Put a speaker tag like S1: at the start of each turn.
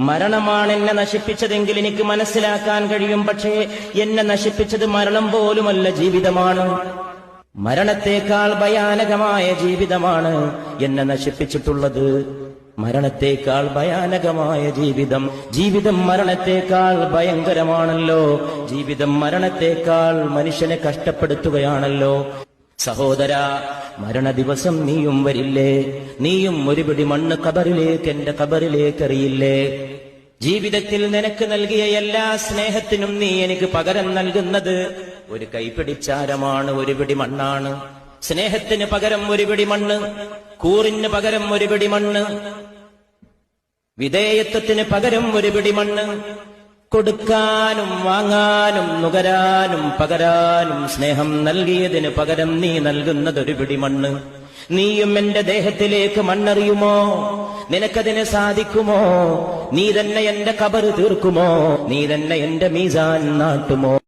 S1: മരണമാണ് എന്നെ നശിപ്പിച്ചതെങ്കിൽ എനിക്ക് മനസ്സിലാക്കാൻ കഴിയും. പക്ഷേ എന്നെ നശിപ്പിച്ചത് മരണം പോലുമല്ല, ജീവിതമാണ്. മരണത്തേക്കാൾ ഭയാനകമായ ജീവിതമാണ് എന്നെ നശിപ്പിച്ചിട്ടുള്ളത്. മരണത്തേക്കാൾ ഭയാനകമായ ജീവിതം. ജീവിതം മരണത്തേക്കാൾ ഭയങ്കരമാണല്ലോ. ജീവിതം മരണത്തേക്കാൾ മനുഷ്യനെ കഷ്ടപ്പെടുത്തുകയാണല്ലോ. സഹോദരാ, മരണ ദിവസം നീയും വരില്ലേ? നീയും ഒരു പിടി മണ്ണ് ഖബറിലേക്ക്, എന്റെ ഖബറിലേക്ക് എറിയില്ലേ? ജീവിതത്തിൽ നിനക്ക് നൽകിയ എല്ലാ സ്നേഹത്തിനും നീ എനിക്ക് പകരം നൽകുന്നത് ഒരു കൈപിടിച്ചാരമാണ്, ഒരു പിടി മണ്ണാണ്. സ്നേഹത്തിന് പകരം ഒരു പിടി മണ്ണ്, കൂറിന് പകരം ഒരു പിടി മണ്ണ്, വിധേയത്വത്തിന് പകരം ഒരു പിടി മണ്ണ്. കൊടുക്കാനും വാങ്ങാനും നുകരാനും പകരാനും സ്നേഹം നൽകിയതിന് പകരം നീ നൽകുന്നതൊരു പിടി മണ്ണ്. നീയും എന്റെ ദേഹത്തിലേക്ക് മണ്ണെറിയുമോ? നിനക്കതിന് സാധിക്കുമോ? നീ തന്നെ എന്റെ ഖബർ തീർക്കുമോ? നീ തന്നെ എന്റെ മീസാൻ നാട്ടുമോ?